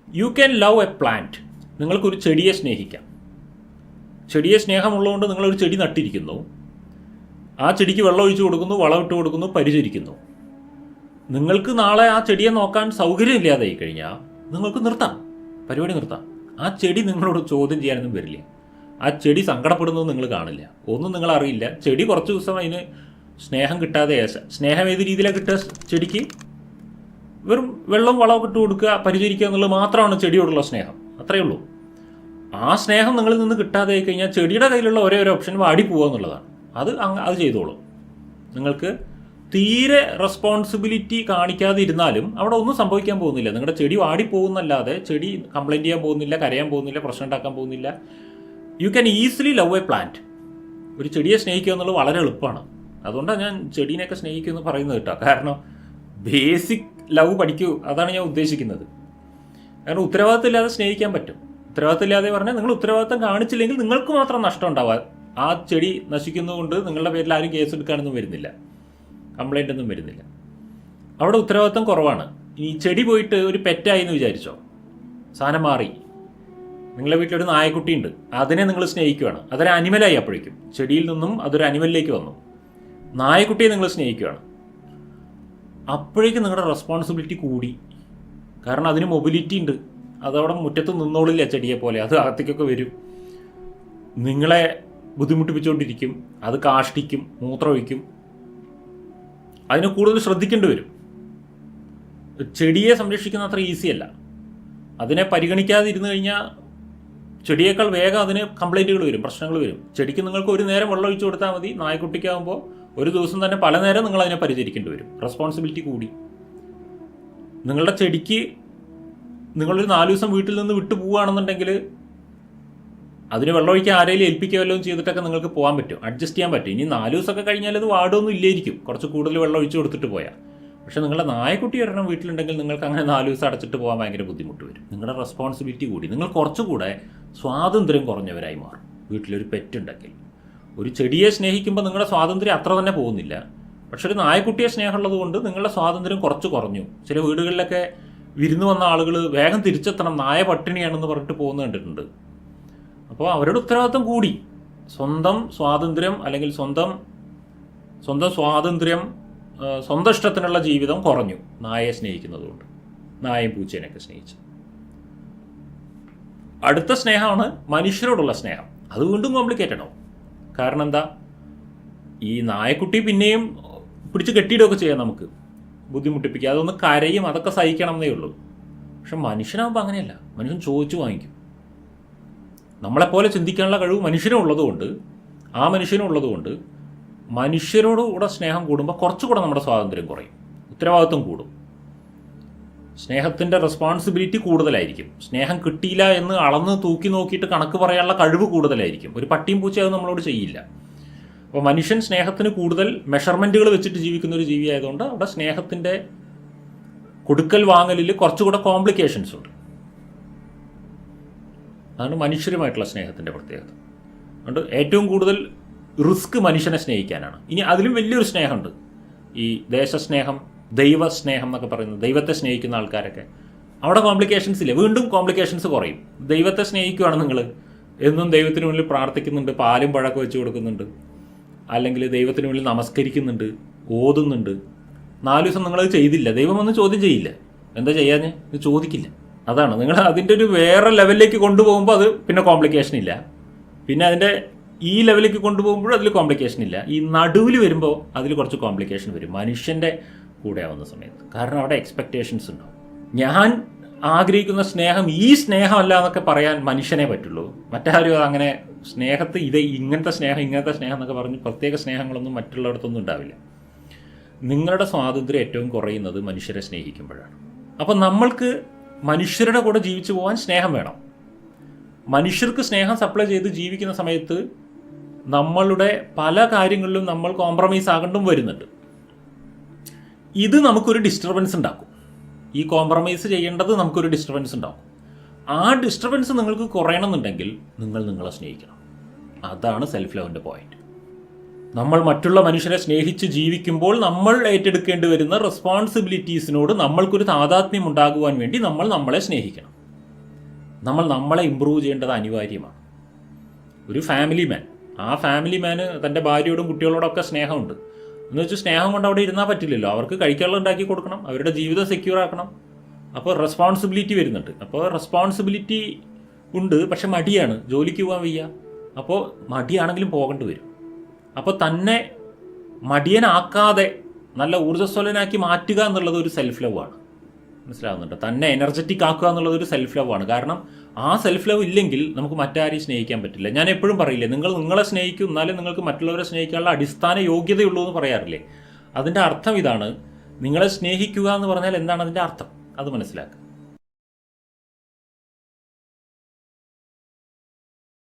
You can love A plant. നിങ്ങൾക്കൊരു ചെടിയെ സ്നേഹിക്കാം. ചെടിയെ സ്നേഹമുള്ളതുകൊണ്ട് നിങ്ങളൊരു ചെടി നട്ടിരിക്കുന്നു. ആ ചെടിക്ക് വെള്ളം ഒഴിച്ചു കൊടുക്കുന്നു, വളമിട്ട് കൊടുക്കുന്നു, പരിചരിക്കുന്നു. നിങ്ങൾക്ക് നാളെ ആ ചെടിയെ നോക്കാൻ സൗകര്യമില്ലാതായി കഴിഞ്ഞാൽ നിങ്ങൾക്ക് നിർത്താം, പരിപാടി നിർത്താം. ആ ചെടി നിങ്ങളോട് ചോദ്യം ചെയ്യാനൊന്നും വരില്ല. ആ ചെടി സങ്കടപ്പെടുന്നത് നിങ്ങൾ കാണില്ല, ഒന്നും നിങ്ങൾ അറിയില്ല. ചെടി കുറച്ച് ദിവസം അതിന് സ്നേഹം കിട്ടാതെ, സ്നേഹം ഏത് രീതിയിലാണ് കിട്ടുക? ചെടിക്ക് വെറും വെള്ളം വളമൊക്കെ ഇട്ട് കൊടുക്കുക, പരിചരിക്കുക എന്നുള്ളത് മാത്രമാണ് ചെടിയോടുള്ള സ്നേഹം, അത്രയേ ഉള്ളൂ. ആ സ്നേഹം നിങ്ങളിൽ നിന്ന് കിട്ടാതെ ആയി കഴിഞ്ഞാൽ ചെടിയുടെ കയ്യിലുള്ള ഒരേ ഒരു ഓപ്ഷൻ വാടി പോവുക എന്നുള്ളതാണ്. അത് ചെയ്തോളൂ. നിങ്ങൾക്ക് തീരെ റെസ്പോൺസിബിലിറ്റി കാണിക്കാതെ ഇരുന്നാലും അവിടെ ഒന്നും സംഭവിക്കാൻ പോകുന്നില്ല. നിങ്ങളുടെ ചെടി വാടിപ്പോകുന്നല്ലാതെ ചെടി കംപ്ലൈൻറ്റ് ചെയ്യാൻ പോകുന്നില്ല, കരയാൻ പോകുന്നില്ല, പ്രശ്നം ഉണ്ടാക്കാൻ പോകുന്നില്ല. You can easily love A plant. ഒരു ചെടിയെ സ്നേഹിക്കുക എന്നുള്ളത് വളരെ എളുപ്പമാണ്. അതുകൊണ്ടാണ് ഞാൻ ചെടീനെയൊക്കെ സ്നേഹിക്കുമെന്ന് പറയുന്നത് കേട്ടോ. കാരണം ബേസിക് ലവ് പഠിക്കൂ, അതാണ് ഞാൻ ഉദ്ദേശിക്കുന്നത്. കാരണം ഉത്തരവാദിത്തം ഇല്ലാതെ സ്നേഹിക്കാൻ പറ്റും. ഉത്തരവാദിത്തം ഇല്ലാതെ പറഞ്ഞാൽ നിങ്ങൾ ഉത്തരവാദിത്തം കാണിച്ചില്ലെങ്കിൽ നിങ്ങൾക്ക് മാത്രം നഷ്ടം ഉണ്ടാവുക. ആ ചെടി നശിക്കുന്നതുകൊണ്ട് നിങ്ങളുടെ പേരിൽ ആരും കേസ് എടുക്കാനൊന്നും വരുന്നില്ല, കംപ്ലൈൻ്റ് ഒന്നും വരുന്നില്ല. അവിടെ ഉത്തരവാദിത്തം കുറവാണ്. ഈ ചെടി പോയിട്ട് ഒരു പെറ്റായി എന്ന് വിചാരിച്ചോ, സാധനം മാറി. നിങ്ങളുടെ വീട്ടിലൊരു നായക്കുട്ടിയുണ്ട്, അതിനെ നിങ്ങൾ സ്നേഹിക്കുകയാണ്. അതൊരു അനിമലായി. അപ്പോഴേക്കും ചെടിയിൽ നിന്നും അതൊരു അനിമലിലേക്ക് വന്നു. നായക്കുട്ടിയെ നിങ്ങൾ സ്നേഹിക്കുകയാണ്. അപ്പോഴേക്കും നിങ്ങളുടെ റെസ്പോൺസിബിലിറ്റി കൂടി. കാരണം അതിന് മൊബിലിറ്റി ഉണ്ട്. അതവിടെ മുറ്റത്ത് നിന്നോളില്ല ചെടിയെ പോലെ, അത് അകത്തേക്കൊക്കെ വരും, നിങ്ങളെ ബുദ്ധിമുട്ടിപ്പിച്ചുകൊണ്ടിരിക്കും, അത് കാഷ്ടിക്കും, മൂത്രമൊഴിക്കും. അതിന് കൂടുതൽ ശ്രദ്ധിക്കേണ്ടി വരും. ചെടിയെ സംരക്ഷിക്കുന്ന അത്ര ഈസിയല്ല. അതിനെ പരിഗണിക്കാതെ ഇരുന്ന് കഴിഞ്ഞാൽ ചെടിയേക്കാൾ വേഗം അതിന് കംപ്ലൈൻറ്റുകൾ വരും, പ്രശ്നങ്ങൾ വരും. ചെടിക്ക് നിങ്ങൾക്ക് ഒരു നേരം വെള്ളം ഒഴിച്ചു കൊടുത്താൽ മതി. നായ്ക്കുട്ടിക്കാകുമ്പോൾ ഒരു ദിവസം തന്നെ പല നേരം നിങ്ങൾ അതിനെ പരിചരിക്കേണ്ടി വരും. റെസ്പോൺസിബിലിറ്റി കൂടി. നിങ്ങളുടെ ചെടിക്ക് നിങ്ങളൊരു 4 ദിവസം വീട്ടിൽ നിന്ന് വിട്ടു പോവുകയാണെന്നുണ്ടെങ്കിൽ അതിന് വെള്ളമൊഴിക്കാൻ ആരെങ്കിലും ഏൽപ്പിക്കുക വല്ലതും ചെയ്തിട്ടൊക്കെ നിങ്ങൾക്ക് പോകാൻ പറ്റും, അഡ്ജസ്റ്റ് ചെയ്യാൻ പറ്റും. ഇനി 4 ദിവസമൊക്കെ കഴിഞ്ഞാൽ അത് വാടൊന്നും ഇല്ലായിരിക്കും, കുറച്ച് കൂടുതൽ വെള്ളം ഒഴിച്ച് കൊടുത്തിട്ട് പോയാൽ. പക്ഷേ നിങ്ങളുടെ നായക്കുട്ടി ഒരെണ്ണം വീട്ടിലുണ്ടെങ്കിൽ നിങ്ങൾക്ക് അങ്ങനെ 4 ദിവസം അടച്ചിട്ട് പോകാൻ ഭയങ്കര ബുദ്ധിമുട്ട് വരും. നിങ്ങളുടെ റെസ്പോൺസിബിലിറ്റി കൂടി. നിങ്ങൾ കുറച്ചുകൂടെ സ്വാതന്ത്ര്യം കുറഞ്ഞവരായി മാറും വീട്ടിലൊരു പെറ്റുണ്ടെങ്കിൽ. ഒരു ചെടിയെ സ്നേഹിക്കുമ്പോൾ നിങ്ങളുടെ സ്വാതന്ത്ര്യം അത്ര തന്നെ പോകുന്നില്ല. പക്ഷെ ഒരു നായക്കുട്ടിയെ സ്നേഹമുള്ളത് കൊണ്ട് നിങ്ങളുടെ സ്വാതന്ത്ര്യം കുറച്ച് കുറഞ്ഞു. ചില വീടുകളിലൊക്കെ വിരുന്ന് വന്ന ആളുകൾ വേഗം തിരിച്ചെത്തണം, നായ പട്ടിണിയാണെന്ന് പറഞ്ഞിട്ട് പോകുന്നത് കണ്ടിട്ടുണ്ട്. അപ്പോൾ അവരുടെ ഉത്തരവാദിത്വം കൂടി. സ്വന്തം സ്വാതന്ത്ര്യം അല്ലെങ്കിൽ സ്വന്തം സ്വാതന്ത്ര്യം, സ്വന്തം ഇഷ്ടത്തിനുള്ള ജീവിതം കുറഞ്ഞു നായയെ സ്നേഹിക്കുന്നതുകൊണ്ട്. നായയും പൂച്ചേനെയൊക്കെ സ്നേഹിച്ചു. അടുത്ത സ്നേഹമാണ് മനുഷ്യരോടുള്ള സ്നേഹം. അത് വീണ്ടും കോംപ്ലിക്കേറ്റഡ് ആവും. കാരണം എന്താ, ഈ നായക്കുട്ടി പിന്നെയും പിടിച്ച് കെട്ടിയിടുകയൊക്കെ ചെയ്യാം, നമുക്ക് ബുദ്ധിമുട്ടിപ്പിക്കുക, അതൊന്ന് കരയും, അതൊക്കെ സഹിക്കണം എന്നേ ഉള്ളൂ. പക്ഷെ മനുഷ്യനാകുമ്പോൾ അങ്ങനെയല്ല. മനുഷ്യൻ ചോദിച്ചു വാങ്ങിക്കും. നമ്മളെപ്പോലെ ചിന്തിക്കാനുള്ള കഴിവ് മനുഷ്യനും ഉള്ളതുകൊണ്ട്, മനുഷ്യരോടുകൂടെ സ്നേഹം കൂടുമ്പോൾ കുറച്ചുകൂടെ നമ്മുടെ സ്വാതന്ത്ര്യം കുറയും, ഉത്തരവാദിത്വം കൂടും, സ്നേഹത്തിൻ്റെ റെസ്പോൺസിബിലിറ്റി കൂടുതലായിരിക്കും. സ്നേഹം കിട്ടിയില്ല എന്ന് അളന്ന് തൂക്കി നോക്കിയിട്ട് കണക്ക് പറയാനുള്ള കഴിവ് കൂടുതലായിരിക്കും. ഒരു പട്ടിയും പൂച്ചയും അത് നമ്മളോട് ചെയ്യില്ല. അപ്പോൾ മനുഷ്യൻ സ്നേഹത്തിന് കൂടുതൽ മെഷർമെൻറ്റുകൾ വെച്ചിട്ട് ജീവിക്കുന്ന ഒരു ജീവി ആയതുകൊണ്ട് അവിടെ സ്നേഹത്തിൻ്റെ കൊടുക്കൽ വാങ്ങലിൽ കുറച്ചുകൂടെ കോംപ്ലിക്കേഷൻസ് ഉണ്ട്. അതാണ് മനുഷ്യരുമായിട്ടുള്ള സ്നേഹത്തിൻ്റെ പ്രത്യേകത. അതുകൊണ്ട് ഏറ്റവും കൂടുതൽ റിസ്ക് മനുഷ്യനെ സ്നേഹിക്കാനാണ്. ഇനി അതിലും വലിയൊരു സ്നേഹമുണ്ട്, ഈ ദേശസ്നേഹം, ദൈവസ്നേഹം എന്നൊക്കെ പറയുന്നത്. ദൈവത്തെ സ്നേഹിക്കുന്ന ആൾക്കാരൊക്കെ അവിടെ കോംപ്ലിക്കേഷൻസ് ഇല്ല, വീണ്ടും കോംപ്ലിക്കേഷൻസ് കുറയും. ദൈവത്തെ സ്നേഹിക്കുകയാണ് നിങ്ങൾ, എന്നും ദൈവത്തിന് മുന്നിൽ പ്രാർത്ഥിക്കുന്നുണ്ട്, പാലും പഴക്കം വെച്ച് കൊടുക്കുന്നുണ്ട്, അല്ലെങ്കിൽ ദൈവത്തിന് മുന്നിൽ നമസ്കരിക്കുന്നുണ്ട്, ഓതുന്നുണ്ട്. 4 ദിവസം നിങ്ങളത് ചെയ്തില്ല, ദൈവം ഒന്നും ചോദ്യം ചെയ്യില്ല. എന്താ ചെയ്യാഞ്ഞ് ഇത് ചോദിക്കില്ല. അതാണ് നിങ്ങൾ അതിൻ്റെ ഒരു വേറെ ലെവലിലേക്ക് കൊണ്ടുപോകുമ്പോൾ അത് പിന്നെ കോംപ്ലിക്കേഷൻ ഇല്ല. പിന്നെ അതിൻ്റെ ഈ ലെവലിലേക്ക് കൊണ്ടുപോകുമ്പോഴും അതിൽ കോംപ്ലിക്കേഷൻ ഇല്ല. ഈ നടുവിൽ വരുമ്പോൾ അതിൽ കുറച്ച് കോംപ്ലിക്കേഷൻ വരും മനുഷ്യൻ്റെ കൂടെ ആവുന്ന സമയത്ത്. കാരണം അവിടെ എക്സ്പെക്റ്റേഷൻസ് ഉണ്ടാവും. ഞാൻ ആഗ്രഹിക്കുന്ന സ്നേഹം ഈ സ്നേഹമല്ല എന്നൊക്കെ പറയാൻ മനുഷ്യനെ പറ്റുള്ളൂ. മറ്റാരും അങ്ങനെ സ്നേഹത്ത് ഇങ്ങനത്തെ സ്നേഹം എന്നൊക്കെ പറഞ്ഞ് പ്രത്യേക സ്നേഹങ്ങളൊന്നും മറ്റുള്ളയിടത്തൊന്നും ഉണ്ടാവില്ല. നിങ്ങളുടെ സ്വാതന്ത്ര്യം ഏറ്റവും കുറയുന്നത് മനുഷ്യരെ സ്നേഹിക്കുമ്പോഴാണ്. അപ്പം നമ്മൾക്ക് മനുഷ്യരുടെ കൂടെ ജീവിച്ചു പോകാൻ സ്നേഹം വേണം. മനുഷ്യർക്ക് സ്നേഹം സപ്ലൈ ചെയ്ത് ജീവിക്കുന്ന സമയത്ത് നമ്മളുടെ പല കാര്യങ്ങളിലും നമ്മൾ കോംപ്രമൈസ് ആകേണ്ടും വരുന്നുണ്ട്. ഇത് നമുക്കൊരു ഡിസ്റ്റർബൻസ് ഉണ്ടാക്കും. ഈ കോംപ്രമൈസ് ചെയ്യേണ്ടത് നമുക്കൊരു ഡിസ്റ്റർബൻസ് ഉണ്ടാക്കും. ആ ഡിസ്റ്റർബൻസ് നിങ്ങൾക്ക് കുറയണമെന്നുണ്ടെങ്കിൽ നിങ്ങൾ നിങ്ങളെ സ്നേഹിക്കണം. അതാണ് സെൽഫ് ലവിൻ്റെ പോയിന്റ്. നമ്മൾ മറ്റുള്ള മനുഷ്യരെ സ്നേഹിച്ച് ജീവിക്കുമ്പോൾ നമ്മൾ ഏറ്റെടുക്കേണ്ടി വരുന്ന റെസ്പോൺസിബിലിറ്റീസിനോട് നമ്മൾക്കൊരു താതാത്മ്യം ഉണ്ടാകുവാൻ വേണ്ടി നമ്മൾ നമ്മളെ സ്നേഹിക്കണം. നമ്മളെ ഇമ്പ്രൂവ് ചെയ്യേണ്ടത് അനിവാര്യമാണ്. ഒരു ഫാമിലി മാൻ, ആ ഫാമിലി മാന് തൻ്റെ ഭാര്യയോടും കുട്ടികളോടൊക്കെ സ്നേഹമുണ്ട് എന്ന് വെച്ച് സ്നേഹം കൊണ്ട് അവിടെ ഇരുന്നാൽ പറ്റില്ലല്ലോ. അവർക്ക് കഴിക്കാനുള്ള ഉണ്ടാക്കി കൊടുക്കണം, അവരുടെ ജീവിതം സെക്യൂർ ആക്കണം. അപ്പോൾ റെസ്പോൺസിബിലിറ്റി വരുന്നുണ്ട്. അപ്പോൾ റെസ്പോൺസിബിലിറ്റി ഉണ്ട്, പക്ഷെ മടിയാണ്, ജോലിക്ക് പോകാൻ വയ്യ. അപ്പോൾ മടിയാണെങ്കിലും പോകേണ്ടി വരും. അപ്പോൾ തന്നെ മടിയനാക്കാതെ നല്ല ഊർജ്ജസ്വലനാക്കി മാറ്റുക എന്നുള്ളത് ഒരു സെൽഫ് ലവ് ആണ്. മനസ്സിലാവുന്നുണ്ട്? തന്നെ എനർജറ്റിക് ആക്കുക എന്നുള്ളത് ഒരു സെൽഫ് ലവ് ആണ്. കാരണം ആ സെൽഫ് ലവ് ഇല്ലെങ്കിൽ നമുക്ക് മറ്റാരെയും സ്നേഹിക്കാൻ പറ്റില്ല. ഞാൻ എപ്പോഴും പറയില്ലേ, നിങ്ങളെ സ്നേഹിക്കും, എന്നാലേ നിങ്ങൾക്ക് മറ്റുള്ളവരെ സ്നേഹിക്കാനുള്ള അടിസ്ഥാന യോഗ്യതയുള്ളൂ എന്ന് പറയാറില്ലേ. അതിൻ്റെ അർത്ഥം ഇതാണ്. നിങ്ങളെ സ്നേഹിക്കുക എന്ന് പറഞ്ഞാൽ എന്താണ് അതിൻ്റെ അർത്ഥം, അത് മനസ്സിലാക്കുക.